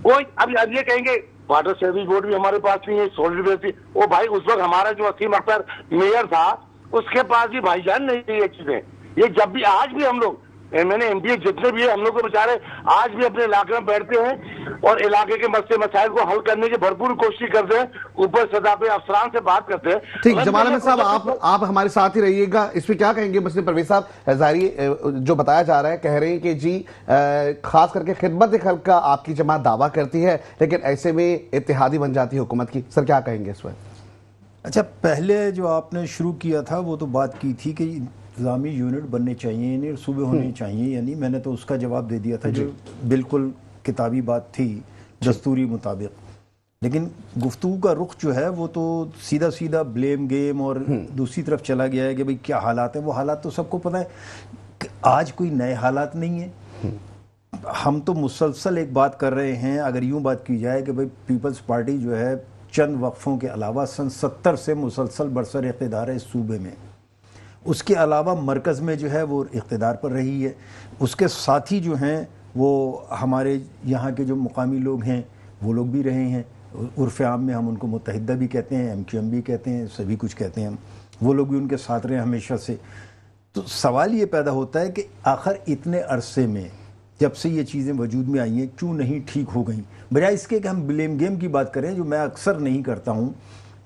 کوئی. اب یہ کہیں گے واٹر سروس بورڈ بھی ہمارے پاس نہیں ہے, سولر بیس بھی. وہ بھائی اس وقت ہمارا جو وسیم اختر میئر تھا اس کے پاس بھی بھائی جان نہیں تھی یہ چیزیں. یہ جب بھی آج بھی ہم لوگ میں نے MPA جتنے بھی ہیں ہم لوگ کو بیچارے آج بھی اپنے علاقے میں بیٹھتے ہیں اور علاقے کے مسئلے مسائل کو حل کرنے کی بھرپور کوشش کرتے ہیں, اوپر سطح پہ افسران سے بات کرتے ہیں. ٹھیک, جمال احمد صاحب آپ ہمارے ساتھ ہی رہیے گا, اس پہ کیا کہیں گے مسلم پرویز صاحب؟ ظاہری جو بتایا جا رہا ہے, کہہ رہے ہیں کہ جی خاص کر کے خدمت خلق کا آپ کی جماعت دعویٰ کرتی ہے, لیکن ایسے میں اتحادی بن جاتی ہے حکومت کی. سر کیا کہیں گے اس پر؟ اچھا, پہلے جو آپ نے شروع کیا تھا وہ تو بات کی تھی کہ انتظامی یونٹ بننے چاہیے, یعنی صوبے ہونے چاہیے, یعنی میں نے تو اس کا جواب دے دیا تھا جو بالکل کتابی بات تھی دستوری مطابق. لیکن گفتگو کا رخ جو ہے وہ تو سیدھا سیدھا بلیم گیم اور دوسری طرف چلا گیا ہے کہ بھئی کیا حالات ہیں. وہ حالات تو سب کو پتہ ہے کہ آج کوئی نئے حالات نہیں ہیں. ہم تو مسلسل ایک بات کر رہے ہیں, اگر یوں بات کی جائے کہ بھئی پیپلز پارٹی جو ہے چند وقفوں کے علاوہ سن 70 سے مسلسل برسر اقتدار ہے اس صوبے میں. اس کے علاوہ مرکز میں جو ہے وہ اقتدار پر رہی ہے. اس کے ساتھی جو ہیں وہ ہمارے یہاں کے جو مقامی لوگ ہیں وہ لوگ بھی رہے ہیں. عرف عام میں ہم ان کو متحدہ بھی کہتے ہیں, MQM بھی کہتے ہیں, سبھی کچھ کہتے ہیں. وہ لوگ بھی ان کے ساتھ رہے ہمیشہ سے. تو سوال یہ پیدا ہوتا ہے کہ آخر اتنے عرصے میں جب سے یہ چیزیں وجود میں آئی ہیں کیوں نہیں ٹھیک ہو گئیں؟ بجائے اس کے کہ ہم بلیم گیم کی بات کریں, جو میں اکثر نہیں کرتا ہوں.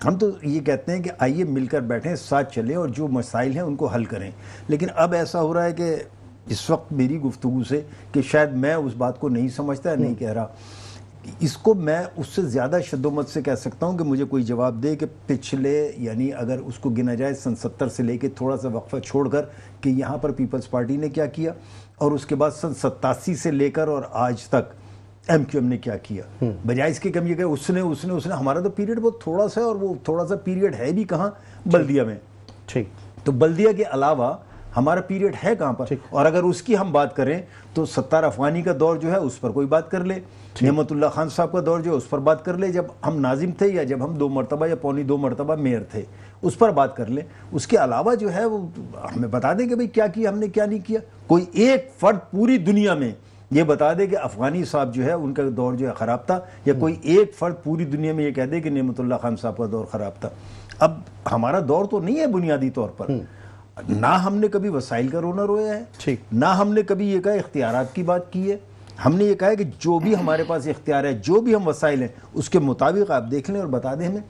ہم تو یہ کہتے ہیں کہ آئیے مل کر بیٹھیں, ساتھ چلیں اور جو مسائل ہیں ان کو حل کریں. لیکن اب ایسا ہو رہا ہے کہ اس وقت میری گفتگو سے کہ شاید میں اس بات کو نہیں سمجھتا, نہیں کہہ رہا, اس کو میں اس سے زیادہ شدومت سے کہہ سکتا ہوں کہ مجھے کوئی جواب دے کہ پچھلے, یعنی اگر اس کو گنا جائے سن 70 سے لے کے تھوڑا سا وقفہ چھوڑ کر, کہ یہاں پر پیپلز پارٹی نے کیا کیا, اور اس کے بعد سن 87 سے لے کر اور آج تک MQM نے کیا کیا. بجائے اس کے کم یہ کہ اس نے ہمارا تو پیریڈ بہت تھوڑا سا ہے, اور وہ تھوڑا سا پیریڈ ہے بھی کہاں, بلدیہ میں. ٹھیک, تو بلدیہ کے علاوہ ہمارا پیریڈ ہے کہاں پر؟ اور اگر اس کی ہم بات کریں تو ستار افغانی کا دور جو ہے اس پر کوئی بات کر لے, نعمت اللہ خان صاحب کا دور جو ہے اس پر بات کر لے, جب ہم ناظم تھے یا جب ہم 2 مرتبہ یا پونی 2 مرتبہ میئر تھے اس پر بات کر لیں. اس کے علاوہ جو ہے وہ ہمیں بتا دیں کہ بھئی کیا کیا ہم نے, کیا نہیں کیا. کوئی ایک فرد پوری دنیا میں یہ بتا دے کہ افغانی صاحب جو ہے ان کا دور جو ہے خراب تھا, یا کوئی ایک فرد پوری دنیا میں یہ کہہ دے کہ نعمت اللہ خان صاحب کا دور خراب تھا. اب ہمارا دور تو نہیں ہے بنیادی طور پر, نہ ہم نے کبھی وسائل کا رونا رویا ہے, نہ ہم نے کبھی یہ کہا اختیارات کی بات کی ہے. ہم نے یہ کہا ہے کہ جو بھی ہمارے پاس اختیار ہے, جو بھی ہم وسائل ہیں, اس کے مطابق آپ دیکھ لیں اور بتا دیں ہمیں.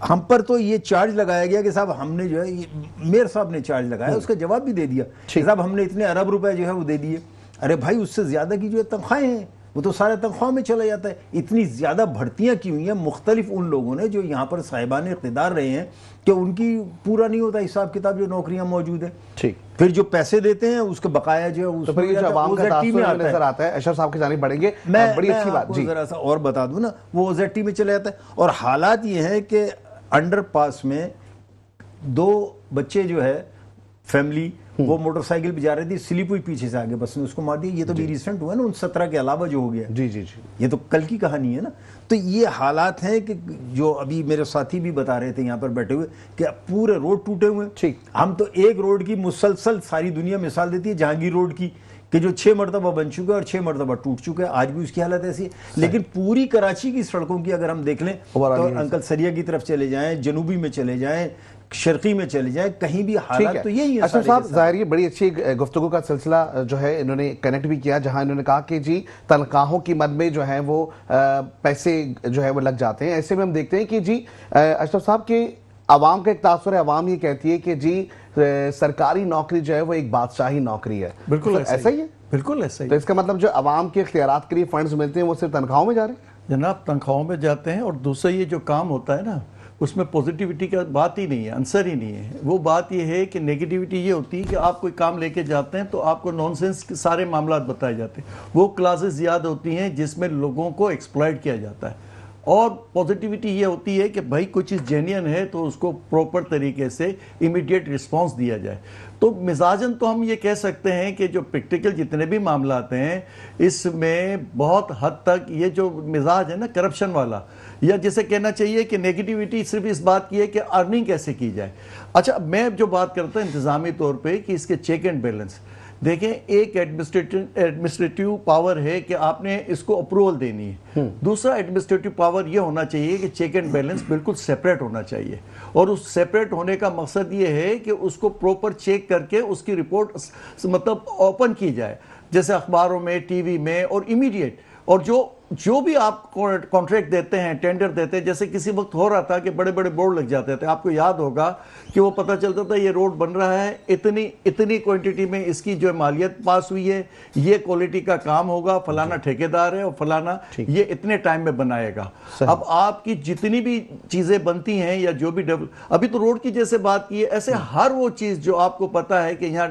ہم پر تو یہ چارج لگایا گیا کہ صاحب ہم نے جو ہے, میئر صاحب نے چارج لگایا, اس کا جواب بھی دے دیا کہ صاحب ہم نے اتنے ارب روپے جو ہے وہ دے دیے. ارے بھائی اس سے زیادہ کی جو ہے تنخواہیں ہیں وہ تو سارے تنخواہ میں چلا جاتا ہے. اتنی زیادہ بھرتیاں کی ہوئی ہیں مختلف ان لوگوں نے جو یہاں پر صاحبان اقتدار رہے ہیں کہ ان کی پورا نہیں ہوتا حساب کتاب جو نوکریاں موجود ہیں. ٹھیک, پھر جو پیسے دیتے ہیں اس کے بقایا جو ہے تو پھر یہ جو عوام کا تاثر نظر آتا ہے. اشرف صاحب کی جانب بڑھیں گے, بڑی اچھی بات. جی, ذرا سا اور بتا دوں نا, وہ OZT میں چلے جاتا ہے. اور حالات یہ ہے کہ انڈر پاس میں 2 بچے جو ہے فیملی وہ موٹر سائیکل پہ جا رہی تھی, سلپ ہوئی پیچھے سے آگے, بس نے اس کو مار دیا. یہ تو بھی ریسنٹ ہوا ہے نا, ان 17 کے علاوہ جو ہو گیا. جی جی جی, یہ تو کل کی کہانی ہے نا. تو یہ حالات ہیں کہ جو ابھی میرے ساتھی بھی بتا رہے تھے یہاں پر بیٹھے ہوئے کہ پورے روڈ ٹوٹے ہوئے. ٹھیک, ہم تو ایک روڈ کی مسلسل ساری دنیا مثال دیتی ہے, جہانگیر روڈ کی, کہ جو 6 مرتبہ بن چکا ہے اور 6 مرتبہ ٹوٹ چکا ہے, آج بھی اس کی حالت ایسی ہے. لیکن پوری کراچی کی سڑکوں کی اگر ہم دیکھ لیں تو انکل سریا کی طرف چلے جائیں, جنوبی میں چلے جائیں, شرقی میں چلے جائیں, کہیں بھی حالات تو یہی ہیں. اشرف صاحب ظاہر یہ بڑی اچھی گفتگو کا سلسلہ جو ہے انہوں نے کنیکٹ بھی کیا, جہاں انہوں نے کہا کہ جی تنخواہوں کی مد میں جو ہے وہ پیسے جو ہے وہ لگ جاتے ہیں. ایسے میں ہم دیکھتے ہیں کہ جی اشرف صاحب کے عوام کا ایک تاثر ہے, عوام یہ کہتی ہے کہ جی سرکاری نوکری جو ہے وہ ایک بادشاہی نوکری ہے. بالکل ایسا ہی ہے, بالکل ایسا ہی. تو اس کا مطلب جو عوام کے اختیارات کے لیے فنڈز ملتے ہیں وہ صرف تنخواہوں میں جا رہے ہیں؟ جناب تنخواہوں میں جاتے ہیں, اور دوسرا یہ جو کام ہوتا ہے نا اس میں پوزیٹیوٹی کا بات ہی نہیں ہے, عنصر ہی نہیں ہے. وہ بات یہ ہے کہ نیگیٹیوٹی یہ ہوتی ہے کہ آپ کوئی کام لے کے جاتے ہیں تو آپ کو نان سینس کے سارے معاملات بتائے جاتے ہیں. وہ کلاسز زیادہ ہوتی ہیں جس میں لوگوں کو ایکسپلائٹ کیا جاتا ہے, اور پوزیٹیوٹی یہ ہوتی ہے کہ بھائی کوئی چیز جینین ہے تو اس کو پروپر طریقے سے امیڈیٹ رسپانس دیا جائے. تو مزاجن تو ہم یہ کہہ سکتے ہیں کہ جو پریکٹیکل جتنے بھی معاملات ہیں اس میں بہت حد تک یہ جو مزاج ہے نا کرپشن والا, یا جسے کہنا چاہیے کہ نیگیٹیوٹی صرف اس بات کی ہے کہ ارننگ کیسے کی جائے. اچھا, میں جو بات کرتا ہوں انتظامی طور پہ کہ اس کے چیک اینڈ بیلنس, دیکھیں ایک ایڈمنسٹریٹو پاور ہے کہ آپ نے اس کو اپروول دینی ہے، دوسرا ایڈمنسٹریٹو پاور یہ ہونا چاہیے کہ چیک اینڈ بیلنس بالکل سیپریٹ ہونا چاہیے، اور اس سیپریٹ ہونے کا مقصد یہ ہے کہ اس کو پروپر چیک کر کے اس کی رپورٹ مطلب اوپن کی جائے، جیسے اخباروں میں، ٹی وی میں، اور امیڈیٹ، اور جو بھی آپ کانٹریکٹ دیتے ہیں، ٹینڈر دیتے ہیں، جیسے کسی وقت ہو رہا تھا کہ بڑے بڑے بورڈ لگ جاتے تھے، آپ کو یاد ہوگا کہ وہ پتہ چلتا تھا یہ روڈ بن رہا ہے، اتنی کوانٹٹی میں اس کی جو مالیت پاس ہوئی ہے، یہ کوالٹی کا کام ہوگا، فلانا ٹھیکیدار ہے اور فلانا یہ اتنے ٹائم میں بنائے گا۔ اب آپ کی جتنی بھی چیزیں بنتی ہیں یا جو بھی ابھی تو روڈ کی جیسے بات کی ہے، ایسے ہر وہ چیز جو آپ کو پتہ ہے کہ یہاں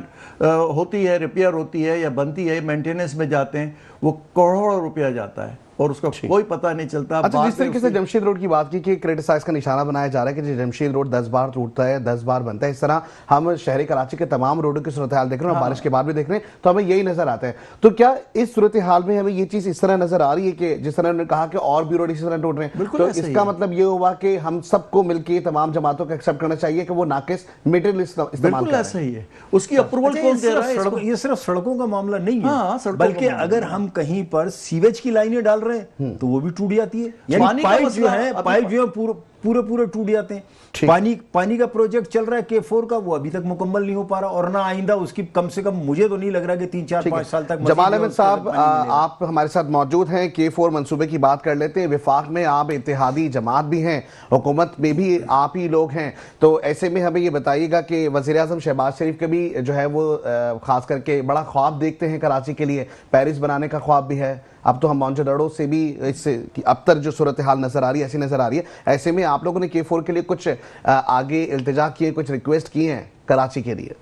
ہوتی ہے، ریپیئر ہوتی ہے یا بنتی ہے، مینٹیننس میں جاتے ہیں، وہ کروڑوں روپیہ جاتا ہے اور اس کا کوئی پتہ نہیں چلتا۔ اچھا، جس طریقے سے جمشید روڈ کی بات کی کہ کریٹیسائز کا نشانہ بنایا جا رہا ہے کہ جمشید روڈ 10 بار ٹوٹتا ہے، 10 بار بنتا ہے، اس طرح ہم شہر کراچی کے تمام روڈوں کی صورتحال دیکھ رہے ہیں اور بارش کے بعد بھی دیکھ رہے ہیں تو ہمیں یہی نظر آتا ہے۔ تو کیا اس صورتحال میں ہمیں یہ چیز اس طرح نظر آ رہی ہے کہ جس طرح انہوں نے کہا کہ اور بھی روڈ اسی طرح ٹوٹ رہے ہیں، تو اس کا مطلب یہ ہوا کہ ہم سب کو مل کے تمام جماعتوں کو ایکسیپٹ کرنا چاہیے کہ وہ ناقص میٹیریل استعمال کریں؟ بالکل ایسا ہی ہے، اس کی اپروول کون دے رہا ہے؟ یہ صرف سڑکوں کا معاملہ نہیں ہے، بلکہ اگر ہم کہیں پر سیویج کی لائنیں ڈال رہے ہیں تو وہ بھی ٹوٹ جاتی ہے، یعنی پائپ جو ہے پورے ٹوٹ جاتے ہیں۔ پانی کا پروجیکٹ چل رہا ہے K4 کا، وہ ابھی تک مکمل نہیں ہو پا رہا، اور نہ آئندہ اس کی کم سے کم مجھے تو نہیں لگ رہا کہ 3-4-5 سال تک۔ جمال احمد صاحب آپ ہمارے ساتھ موجود ہیں، K4 منصوبے کی بات کر لیتے ہیں۔ وفاق میں آپ اتحادی جماعت بھی ہیں، حکومت میں بھی آپ ہی لوگ ہیں، تو ایسے میں ہمیں یہ بتائیے گا کہ وزیراعظم شہباز شریف کے بھی جو ہے وہ خاص کر کے بڑا خواب دیکھتے ہیں کراچی کے لیے، پیرس بنانے کا خواب بھی ہے، اب تو ہم موجودہ سے بھی اس سے ابتر جو صورتحال نظر آ رہی ہے ایسی نظر آ رہی ہے، ایسے میں آپ لوگوں نے K4 کے لیے کچھ آگے التجا کیے، کچھ ریکویسٹ کی ہیں کراچی کے لیے؟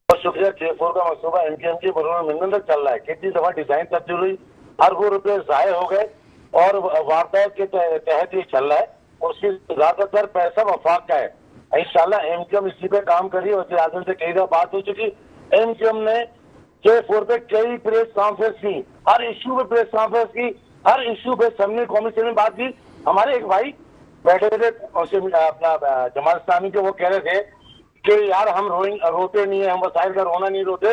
بہت شکریہ۔ K4 کا منصوبہ MKM کی برون منزل تک چل رہا ہے، کتنی دفعہ ڈیزائن تبدیل ہوئی، اربوں روپے ضائع ہو گئے، اور واردات کے تحت یہ چل رہا ہے، اس کی زیادہ تر پیسہ وفاق کا ہے۔ انشاءاللہ MKM اسی پہ کام کری، وزیر اعظم سے کئی دفعہ بات ہو چکی، MKM نے K4 پہ کئی پریس کانفرنس کی، ہر ایشو پہ پریس کانفرنس کی، ہر ایشو پہ اسمبلی کمیشن میں بات کی۔ ہمارے ایک بھائی بیٹھے تھے اپنا جماعت اسلامی کے، وہ کہہ رہے تھے کہ یار ہم روتے نہیں ہیں، ہم وسائل کا رونا نہیں روتے،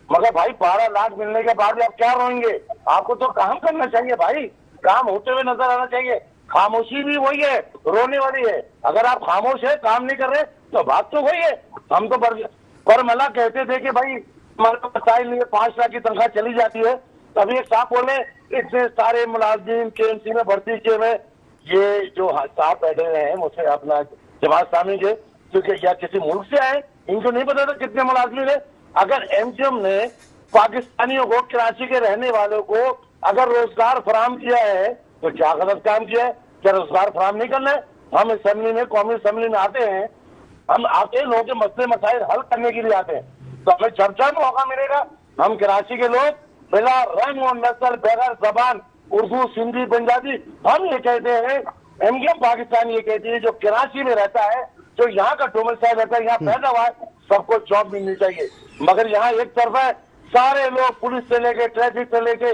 مگر بھائی 12 لاکھ ملنے کے بعد بھی آپ کیا روئیں گے؟ آپ کو تو کام کرنا چاہیے بھائی، کام ہوتے ہوئے نظر آنا چاہیے۔ خاموشی بھی وہی ہے، رونے والی ہے۔ اگر آپ خاموش ہے، کام نہیں کر رہے تو بات تو وہی ہے۔ ہم تو برملا کہتے تھے کہ بھائی ہمارے مسائل نہیں ہے، 5 لاکھ کی تنخواہ چلی جاتی ہے، تبھی ایک صاحب بولے اتنے سارے ملازمین KMC میں بھرتی کیے ہوئے، یہ جو صاحب بیٹھے ہوئے ہیں مجھے اپنا جماعت اسلامی کے، کیونکہ یا کسی ملک سے آئے، ان کو نہیں پتا تھا کتنے ملازمین ہیں۔ اگر MKM نے پاکستانیوں کو، کراچی کے رہنے والوں کو اگر روزگار فراہم کیا ہے تو کیا غلط کام کیا ہے؟ کیا روزگار فراہم نہیں کرنا ہے؟ ہم اسمبلی میں، قومی اسمبلی میں آتے ہیں، ہم آتے ہیں لوگوں کے مسئلے مسائل حل کرنے کے لیے آتے ہیں، تو ہمیں چرچا میں موقع ملے گا۔ ہم کراچی کے لوگ بلا رنگ و نسل، بغیر زبان، اردو، سندھی، پنجابی، ہم یہ کہتے ہیں، MKM پاکستان یہ کہتی ہے جو کراچی میں رہتا ہے، جو یہاں کا ڈومسائل رہتا ہے، یہاں پیدا ہوا ہے، سب کو جاب ملنی چاہیے۔ مگر یہاں ایک طرف ہے، سارے لوگ پولیس سے لے کے، ٹریفک سے لے کے،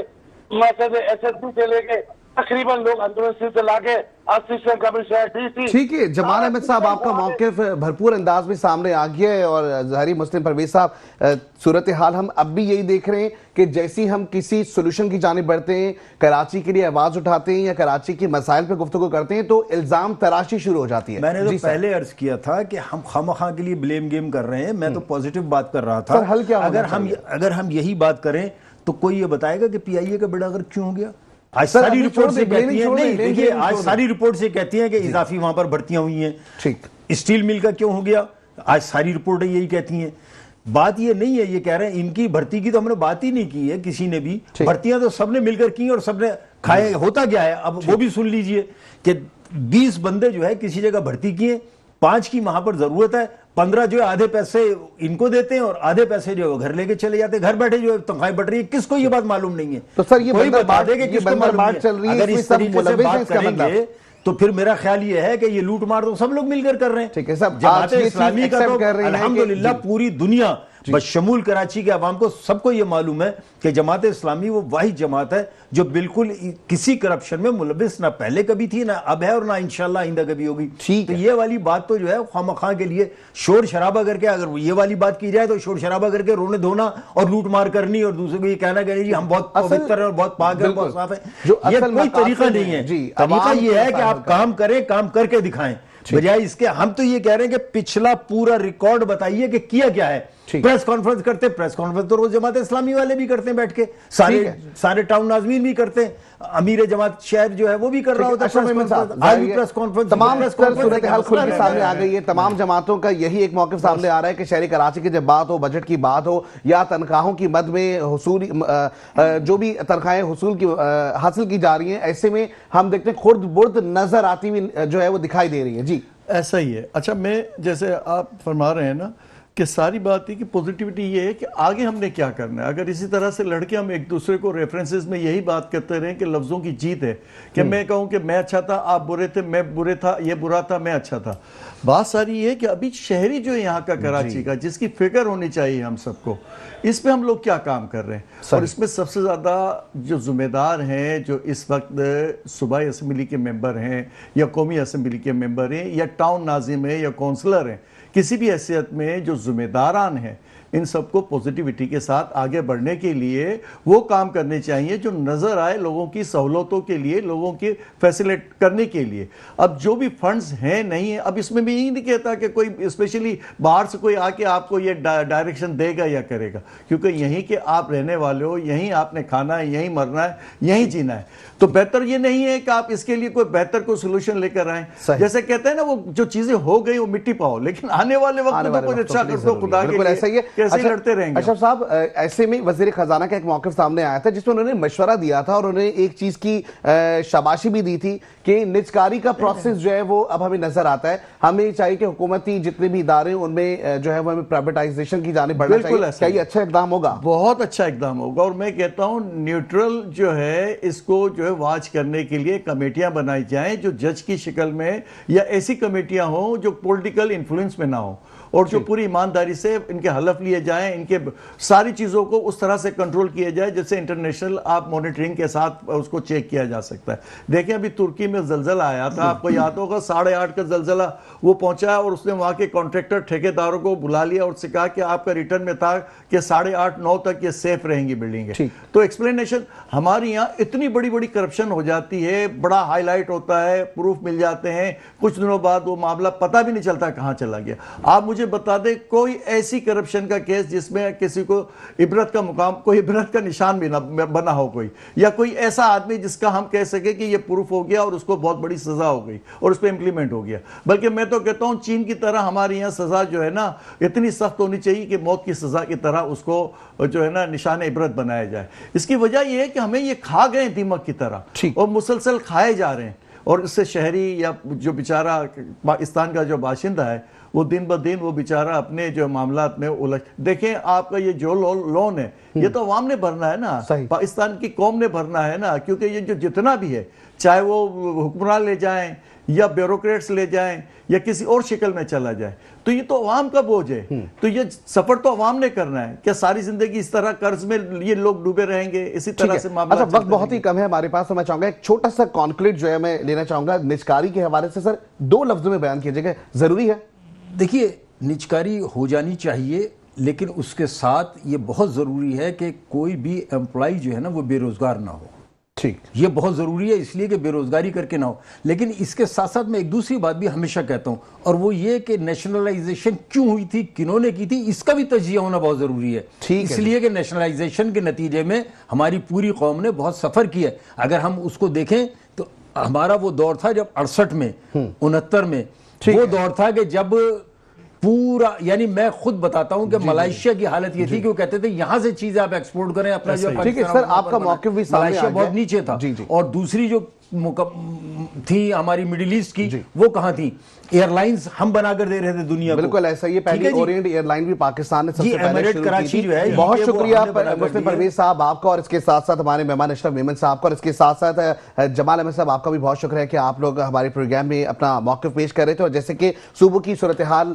SSB سے لے کے، تقریباً لوگ اندرونی سے لا کے اسسٹنٹ کمشنر DC۔ ٹھیک ہے جمال احمد صاحب، آپ کا موقف بھرپور انداز میں سامنے آ گیا ہے، اور ظاہری مسلم پرویز صاحب، صورتحال ہم اب بھی یہی دیکھ رہے ہیں کہ جیسی ہم کسی سولوشن کی جانب بڑھتے ہیں، کراچی کے لیے آواز اٹھاتے ہیں یا کراچی کے مسائل پہ گفتگو کرتے ہیں تو الزام تراشی شروع ہو جاتی ہے۔ میں نے تو پہلے عرض کیا تھا کہ ہم خواہ کے لیے بلیم گیم کر رہے ہیں، میں تو پازیٹیو بات کر رہا تھا۔ حل کیا اگر ہم یہی بات کریں تو کوئی یہ بتائے گا کہ PIA کا بیڑا غرق کیوں ہو گیا؟ آج ساری رپورٹ سے کہتی ہیں، نہیں دیکھیے، آج ساری رپورٹ سے کہتی ہیں کہ اضافی وہاں پر بھرتیاں ہوئی ہیں، اسٹیل مل کا کیوں ہو گیا؟ آج ساری رپورٹیں یہی کہتی ہیں۔ بات یہ نہیں ہے، یہ کہہ رہے ہیں ان کی بھرتی کی تو ہم نے بات ہی نہیں کی ہے کسی نے بھی، بھرتیاں تو سب نے مل کر کی اور سب نے کھائے۔ ہوتا کیا ہے اب وہ بھی سن لیجئے کہ 20 بندے جو ہے کسی جگہ بھرتی کیے، 5 کی وہاں پر ضرورت ہے، 15 جو ہے آدھے پیسے ان کو دیتے ہیں اور آدھے پیسے جو ہے گھر لے کے چلے جاتے ہیں، گھر بیٹھے جو ہے تنخواہیں بڑھ رہی ہے۔ کس کو یہ بات معلوم نہیں ہے؟ تو سر یہ بتا دے کہ کس کو معلوم نہیں ہے؟ اگر اس طریقے سے بات کریں گے تو پھر میرا خیال یہ ہے کہ یہ لوٹ مار تو سب لوگ مل کر کر رہے ہیں۔ ٹھیک ہے صاحب، جماعت اسلامی کا تو الحمدللہ پوری دنیا بشمول کراچی کے عوام کو سب کو یہ معلوم ہے کہ جماعت اسلامی وہ واحد جماعت ہے جو بالکل کسی کرپشن میں ملوث نہ پہلے کبھی تھی، نہ اب ہے، اور نہ انشاءاللہ آئندہ کبھی ہوگی. تو یہ والی بات تو جو ہے خواہ کے لیے شور شرابہ کر کے، اگر یہ والی بات کی جائے تو شور شرابہ کر کے رونے دھونا اور لوٹ مار کرنی اور دوسرے کو یہ کہنا کہ جی ہم بہت پوتر ہیں اور بہت پاک ہیں، بہت صاف ہیں، یہ کوئی طریقہ نہیں ہے. طریقہ یہ ہے کہ آپ کام کریں، کام کر کے دکھائیں، بجائے اس کے ہم تو یہ کہہ رہے ہیں کہ پچھلا پورا ریکارڈ بتائیے کہ کیا ہے. پریس کانفرنس کرتے، پریس کانفرنس تو روز جماعت اسلامی والے بھی کرتے ہیں بیٹھ کے، سارے ٹاؤن ناظمین بھی کرتے ہیں، امیر جماعت شہر جو ہے وہ بھی کر رہا ہوتا ہے. تمام صورتحال کھل کے سامنے آ گئی ہے. تمام جماعتوں کا یہی ایک موقف سامنے آ رہا ہے کہ شہر کراچی کی جب بات ہو، بجٹ کی بات ہو یا تنخواہوں کی مد میں حصول، جو بھی تنخواہیں حاصل کی جا رہی ہیں، ایسے میں ہم دیکھتے ہیں خرد برد نظر آتی ہوئی جو ہے وہ دکھائی دے رہی ہے. جی ایسا ہی ہے. اچھا، میں جیسے آپ فرما رہے ہیں نا کہ ساری بات ہے کہ پوزیٹیوٹی یہ ہے کہ آگے ہم نے کیا کرنا ہے. اگر اسی طرح سے لڑکے ہم ایک دوسرے کو ریفرنسز میں یہی بات کرتے رہیں کہ لفظوں کی جیت ہے کہ میں کہوں کہ میں اچھا تھا، آپ برے تھے، میں برے تھا، یہ برا تھا، میں اچھا تھا. بات ساری یہ ہے کہ ابھی شہری جو ہے یہاں کا کراچی کا، جس کی فکر ہونی چاہیے ہم سب کو، اس پہ ہم لوگ کیا کام کر رہے ہیں. اور اس میں سب سے زیادہ جو ذمہ دار ہیں، جو اس وقت صوبائی اسمبلی کے ممبر ہیں یا قومی اسمبلی کے ممبر ہیں یا ٹاؤن ناظم ہیں یا کونسلر ہیں، کسی بھی حیثیت میں جو ذمہ داران ہیں، ان سب کو پوزیٹیوٹی کے ساتھ آگے بڑھنے کے لیے وہ کام کرنے چاہیے جو نظر آئے لوگوں کی سہولتوں کے لیے، لوگوں کی فیسیلیٹ کرنے کے لیے. اب جو بھی فنڈز ہیں نہیں ہیں، اب اس میں بھی یہی نہیں کہتا کہ کوئی اسپیشلی باہر سے کوئی آ کے آپ کو یہ ڈائریکشن دے گا یا کرے گا، کیونکہ یہیں کے آپ رہنے والے ہو، یہیں آپ نے کھانا ہے، یہیں مرنا ہے، یہیں جینا ہے. تو بہتر یہ نہیں ہے کہ آپ اس کے لیے کوئی بہتر کوئی سولوشن لے کر آئیں. جیسے کہتے ہیں نا، وہ جو چیزیں ہو گئی وہ مٹی پاؤ، لیکن آنے والے وقت میں کچھ اچھا کر دو خدا کے لیے، کیسے لڑتے رہیں گے. اشرف صاحب، ایسے میں وزیر خزانہ کا ایک موقف سامنے آیا تھا جس میں انہوں نے مشورہ دیا تھا اور انہوں نے ایک چیز کی شاباشی بھی دی تھی کہ نجکاری کا پروسیس جو ہے وہ اب ہمیں نظر آتا ہے. ہمیں چاہیے کہ حکومتی جتنے بھی ادارے ان میں جو ہے وہ ہمیں پرائیویٹائزیشن کی جانب بڑھنا چاہیے. کیا یہ اچھا اقدام ہوگا؟ بہت اچھا اقدام ہوگا. اور میں کہتا ہوں نیوٹرل جو ہے اس کو جو ہے واچ کرنے کے لیے کمیٹیاں بنائی جائیں جو جج کی شکل میں، یا ایسی کمیٹیاں ہوں جو پولیٹیکل انفلوئنس میں نہ ہوں، اور جو پوری ایمانداری سے ان کے حلف لیے جائیں، ان کے ساری چیزوں کو اس طرح سے کنٹرول کیا جائے جیسے انٹرنیشنل آپ مانیٹرنگ کے ساتھ اس کو چیک کیا جا سکتا ہے. دیکھیں ابھی ترکی میں زلزلہ آیا تھا، آپ کو یاد ہوگا 8.5 کا زلزلہ وہ پہنچا، اور اس نے وہاں کے کانٹریکٹر ٹھیکیداروں کو بلا لیا اور اس سے کہا کہ آپ کا ریٹرن میں تھا کہ 8.5-9 تک یہ سیف رہیں گی بلڈنگیں. تو ایکسپلینیشن ہماری یہاں اتنی بڑی بڑی کرپشن ہو جاتی ہے، بڑا ہائی لائٹ ہوتا ہے، پروف مل جاتے ہیں، کچھ دنوں بعد وہ معاملہ پتہ بھی نہیں چلتا کہاں چلا گیا. آپ مجھے بتا دیں کوئی ایسی کرپشن کا کیس جس میں کسی کو عبرت کا مقام، کوئی عبرت کا نشان بھی نہ بنا ہو، کوئی یا کوئی ایسا آدمی جس کا ہم کہہ سکے کہ یہ پروف ہو گیا اور اس کو بہت بڑی سزا ہو گئی اور اس پہ امپلیمنٹ ہو گیا. بلکہ میں تو کہتا ہوں چین کی طرح ہمارے یہاں سزا جو ہے نا اتنی سخت ہونی چاہیے کہ موت کی سزا کی طرح اس کو جو ہے نا نشان عبرت بنایا جائے. اس کی وجہ یہ ہے کہ ہمیں یہ کھا گئے دیمک کی طرح اور مسلسل کھائے جا رہے ہیں، اور اس سے شہری یا جو بیچارہ پاکستان کا جو باشندہ ہے وہ دن بدن وہ بیچارہ اپنے جو معاملات میں الجھ. دیکھیں آپ کا یہ جو لون ہے یہ تو عوام نے بھرنا ہے نا، پاکستان کی قوم نے بھرنا ہے نا، کیونکہ یہ جو جتنا بھی ہے چاہے وہ حکمران لے جائیں یا بیوروکریٹس لے جائیں یا کسی اور شکل میں چلا جائے، تو یہ تو عوام کا بوجھ ہے. تو یہ سفر تو عوام نے کرنا ہے. کیا ساری زندگی اس طرح قرض میں یہ لوگ ڈوبے رہیں گے؟ اسی طرح سے معاملہ. اچھا، وقت بہت ہی کم ہے ہمارے پاس، تو میں چاہوں گا ایک چھوٹا سا کانکلیٹ جو ہے میں لینا چاہوں گا نجکاری کے حوالے سے. سر 2 لفظوں میں بیان کیجئے گا، ضروری ہے؟ دیکھیے، نجکاری ہو جانی چاہیے، لیکن اس کے ساتھ یہ بہت ضروری ہے کہ کوئی بھی امپلائی جو ہے نا وہ بے روزگار نہ ہو. ٹھیک، یہ بہت ضروری ہے اس لیے کہ بے روزگاری کر کے نہ ہو. لیکن اس کے ساتھ ساتھ میں ایک دوسری بات بھی ہمیشہ کہتا ہوں، اور وہ یہ کہ نیشنلائزیشن کیوں ہوئی تھی، کنہوں نے کی تھی، اس کا بھی تجزیہ ہونا بہت ضروری ہے. اس لیے کہ نیشنلائزیشن کے نتیجے میں ہماری پوری قوم نے بہت سفر کیا ہے. اگر ہم اس کو دیکھیں تو ہمارا وہ دور تھا جب 68 میں 69 میں وہ دور تھا کہ جب پورا، یعنی میں خود بتاتا ہوں کہ ملائیشیا کی حالت یہ تھی کہ وہ کہتے تھے یہاں سے چیزیں آپ ایکسپورٹ کریں اپنا جو سر آپ کا موقف بھی سامنے ملائیشیا بہت نیچے تھا. اور دوسری جو تھی ہماری مڈل ایسٹ کی وہ کہاں تھی؟ ایئر لائنز ہم بنا کر دے رہے تھے دنیا کو. بالکل ایسا ہی پہلی اورینٹ ایئر لائن بھی پاکستان نے سب سے پہلے شروع کی تھی. بہت شکریہ مسلم پرویز صاحب آپ کا، اور اس کے ساتھ ساتھ ہمارے مہمان اشرف میمن صاحب کا، اور اس کے ساتھ ساتھ جمال احمد صاحب آپ کا بھی بہت شکریہ کہ آپ لوگ ہمارے پروگرام میں اپنا موقف پیش کر رہے تھے. اور جیسے کہ صوبوں کی صورتحال